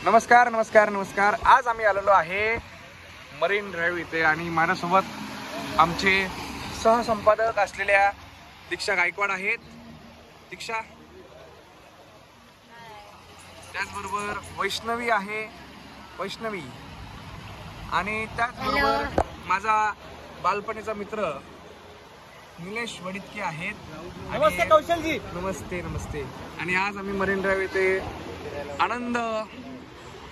नमस्कार नमस्कार नमस्कार। आज आम्ही आलेलो आहे मरीन ड्राईव्ह इथे आणि माझ्यासोबत आमचे सहसंपादक असलेल्या दीक्षा गायकवाड आहेत। दीक्षा, त्याचबरोबर वैष्णवी आहे, वैष्णवी, आणि त्याचबरोबर माझा बालपणीचा मित्र निलेश वडितके आहेत। नमस्ते कौशलजी। नमस्ते नमस्ते। आणि आज आम्ही मरीन ड्राईव्ह इथे आनंद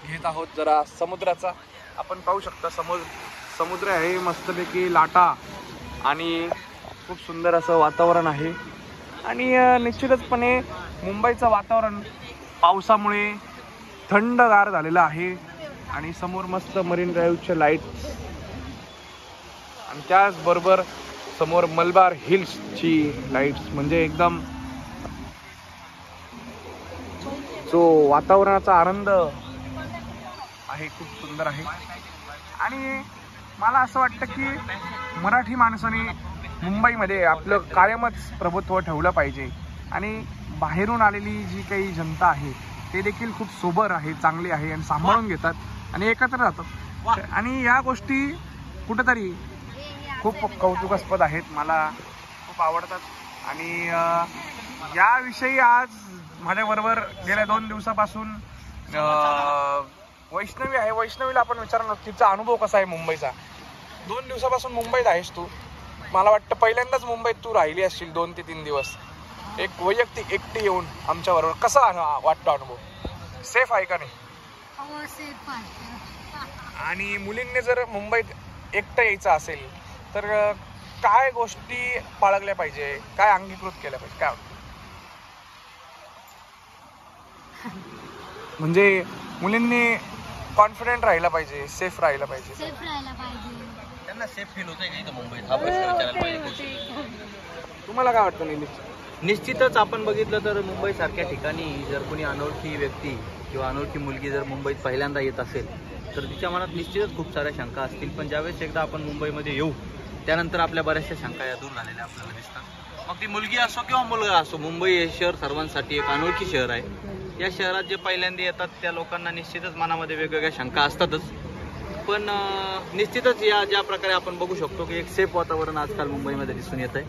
घेत आहोत जरा समुद्राचा। आपण पाहू शकता समुद्र आहे, मस्तपैकी लाटा आणि खूप सुंदर असं वातावरण आहे। आणि निश्चितचपणे मुंबईचं वातावरण पावसामुळे थंडगार झालेलं आहे आणि समोर मस्त मरीन ड्राईव्हचे लाईट्स आणि त्याचबरोबर समोर मलबार हिल्सची लाईट्स, म्हणजे एकदम जो वातावरणाचा आनंद आहे खूप सुंदर आहे। आणि मला असं वाटतं की मराठी माणसाने मुंबईमध्ये आपलं कायमच प्रभुत्व ठेवलं पाहिजे आणि बाहेरून आलेली जी काही जनता आहे ते देखील खूप सोबर आहे, चांगली आहे आणि सांभाळून घेतात आणि एकत्र राहतात। आणि या गोष्टी कुठेतरी खूप कौतुकास्पद आहेत, मला खूप आवडतात। आणि याविषयी आज माझ्याबरोबर गेल्या 2 दिवसापासून वैष्णवी आहे। वैष्णवीला आपण विचारणार तिचा अनुभव कसा आहे मुंबईचा। 2 दिवसापासून मुंबईत आहेस तू, मला वाटतं पहिल्यांदाच मुंबईत तू राहिली असशील 2 ते 3 दिवस एक वैयक्तिक एकटी येऊन आमच्याबरोबर। कसा वाटतो अनुभव? सेफ आहे का नाही? हो, सेफ आहे। आणि मुलींनी जर मुंबईत एकटं यायचं असेल तर काय गोष्टी बाळगल्या पाहिजे, काय अंगीकृत केल्या पाहिजे, काय म्हणजे मुलींनी कॉन्फिडेंट राहिला पाहिजे, सेफ राहिला पाहिजे? सेफ राहायला पाहिजे। त्यांना सेफ फील होतंय का इथं मुंबईत, हा प्रश्न विचारायला पाहिजे। तुम्हाला काय वाटतं निलेश? निश्चितच आपण बघितलं तर मुंबई सारख्या ठिकाणी जर कोणी अनोळखी व्यक्ती किंवा अनोळखी मुलगी जर मुंबईत पहिल्यांदा येत असेल तर तिच्या मनात निश्चितच खूप साऱ्या शंका असतील। पण ज्यावेळेस एकदा आपण मुंबईमध्ये येऊ त्यानंतर आपल्या बऱ्याचशा शंका या दूर झालेल्या आपल्याला दिसतात। मग ती मुलगी असो किंवा मुलगा असो, मुंबई हे शहर सर्वांसाठी एक अनोळखी शहर आहे। या शहरात जे पहिल्यांदा येतात त्या लोकांना निश्चितच मनामध्ये वेगवेगळ्या शंका असतातच। पण निश्चितच या ज्या प्रकारे आपण बघू शकतो की एक सेफ वातावरण आजकाल मुंबईमध्ये दिसून येत आहे।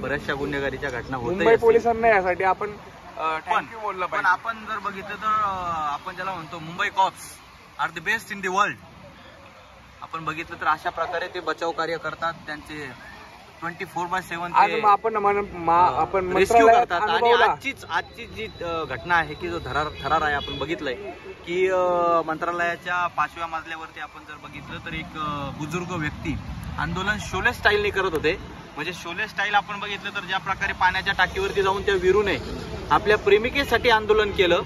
बऱ्याचशा गुन्हेगारीच्या घटना होत मुंबई पोलिसांना यासाठी आपण थँक्यू बोललं पण पाहिजे। आपण जर बघितलं तर आपण ज्याला म्हणतो Mumbai cops are the best in the world, आपण बघितलं तर अशा प्रकारे ते बचाव कार्य करतात, त्यांचे 24/7 आपण रेस्क्यू करतात। आणि आजची जी घटना आहे की जो थरार आहे आपण बघितलंय की मंत्रालयाच्या 5व्या मजल्यावरती आपण जर बघितलं तर एक बुजुर्ग व्यक्ती आंदोलन शोले स्टाईलने करत होते। म्हणजे शोले स्टाईल आपण बघितलं तर ज्या प्रकारे पाण्याच्या टाकीवरती जाऊन त्या वीरूने आपल्या प्रेमिकेसाठी आंदोलन केलं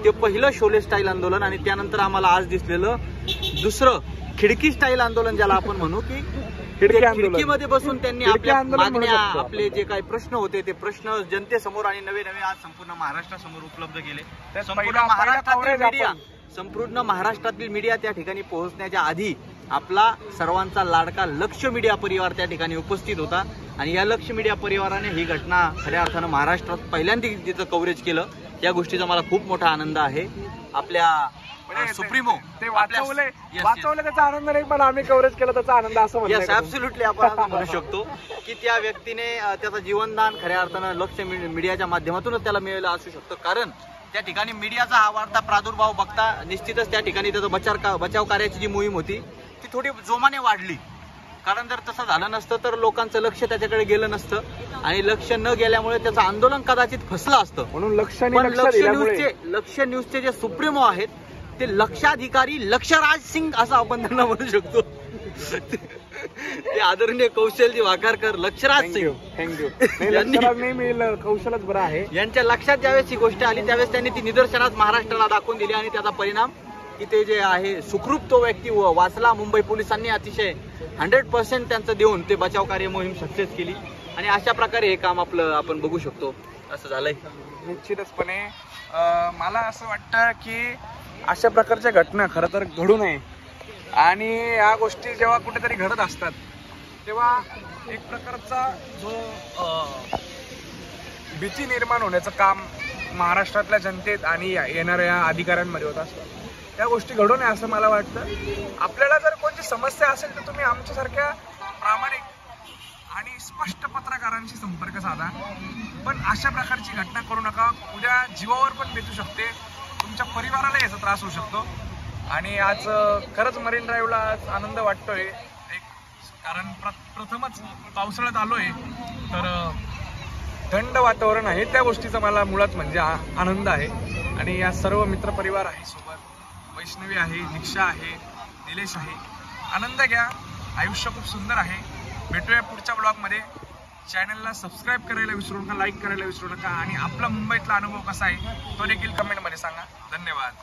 ते पहिलं शोले स्टाईल आंदोलन। आणि त्यानंतर आम्हाला आज दिसलेलं दुसरं खिडकी स्टाईल आंदोलन, ज्याला आपण म्हणू की खिडकीमध्ये बसून त्यांनी आपल्या मागण्या, आपले जे काही प्रश्न होते ते प्रश्न जनतेसमोर आणि नवे आज संपूर्ण महाराष्ट्रासमोर उपलब्ध केले। संपूर्ण महाराष्ट्रातील मीडिया त्या ठिकाणी पोहोचण्याच्या आधी आपला सर्वांचा लाडका लक्ष मीडिया परिवार त्या ठिकाणी उपस्थित होता। आणि या लक्ष मीडिया परिवाराने ही घटना खऱ्या अर्थानं महाराष्ट्रात पहिल्यांदा तिचं कव्हरेज केलं। या गोष्टीचा मला खूप मोठा आनंद आहे। आपल्या सुप्रीमो ते वाचवले त्याचा आनंद नाही, पण आम्ही कव्हरेज केलं त्याचा आनंद, असं म्हणतो। ऍब्सोल्युटली आपण म्हणू शकतो की त्या व्यक्तीने त्याचं जीवनदान खऱ्या अर्थानं लक्ष मीडियाच्या माध्यमातूनच त्याला मिळालं असू शकतं। कारण त्या ठिकाणी मीडियाचा हा वाढता प्रादुर्भाव बघता निश्चितच त्या ठिकाणी त्याचं बचाव कार्याची जी मोहीम होती ती थोडी जोमाने वाढली। कारण जर तसं झालं नसतं तर लोकांचं लक्ष त्याच्याकडे गेलं नसतं आणि लक्ष न गेल्यामुळे त्याचं आंदोलन कदाचित फसलं असतं। म्हणून लक्ष न्यूजचे जे सुप्रीमो आहेत ते लक्षाधिकारी लक्षराज सिंग असं आपण त्यांना म्हणू शकतो। ते आदरणीय कौशलजी वाकारकर, लक्षराज सिंग, थँक्यू। कौशलच बरं आहे। यांच्या लक्षात ज्यावेळेस ही गोष्ट आली त्यावेळेस त्यांनी ती निदर्शनात महाराष्ट्राला दाखवून दिली आणि त्याचा परिणाम की ते जे आहे सुखरूप तो व्यक्ती वाचला। मुंबई पोलिसांनी अतिशय 100% त्यांचं देऊन ते बचाव कार्य मोहीम सक्सेस केली आणि अशा प्रकारे हे काम आपलं आपण बघू शकतो असं झालंय। निश्चितचपणे मला असं वाटतं की अशा प्रकारच्या घटना खरं तर घडू नये आणि या गोष्टी जेव्हा कुठेतरी घडत असतात तेव्हा एक प्रकारचा जो भीती निर्माण होण्याचं काम महाराष्ट्रातल्या जनतेत आणि येणाऱ्या अधिकाऱ्यांमध्ये होत असतो. त्या गोष्टी घडू नये असं मला वाटतं. आपल्याला जर कोणती समस्या असेल तर तुम्ही आमच्यासारख्या प्रामाणिक आणि स्पष्ट पत्रकारांशी संपर्क साधा. पण अशा प्रकारची घटना करू नका. उद्या जीवावर पण बेतू शकते, तुमच्या परिवाराला याचा त्रास होऊ शकतो. आणि आज खरंच मरीन ड्राईव्हला आज आनंद वाटतोय कारण प्रथमच पावसाळ्यात आलोय तर थंड वातावरण आहे. त्या गोष्टीचा मला मुळात म्हणजे आनंद आहे. आणि या सर्व मित्रपरिवार आहे सोबत, वैष्णवी आहे, दीक्षा आहे, निलेश आहे. आनंद घ्या, आयुष्य खूप सुंदर आहे. भेटूया पुढच्या ब्लॉगमध्ये. चॅनलला सबस्क्राईब करायला विसरू नका, लाईक करायला विसरू नका आणि आपला मुंबईतला अनुभव कसा आहे तो देखील कमेंटमध्ये सांगा. धन्यवाद.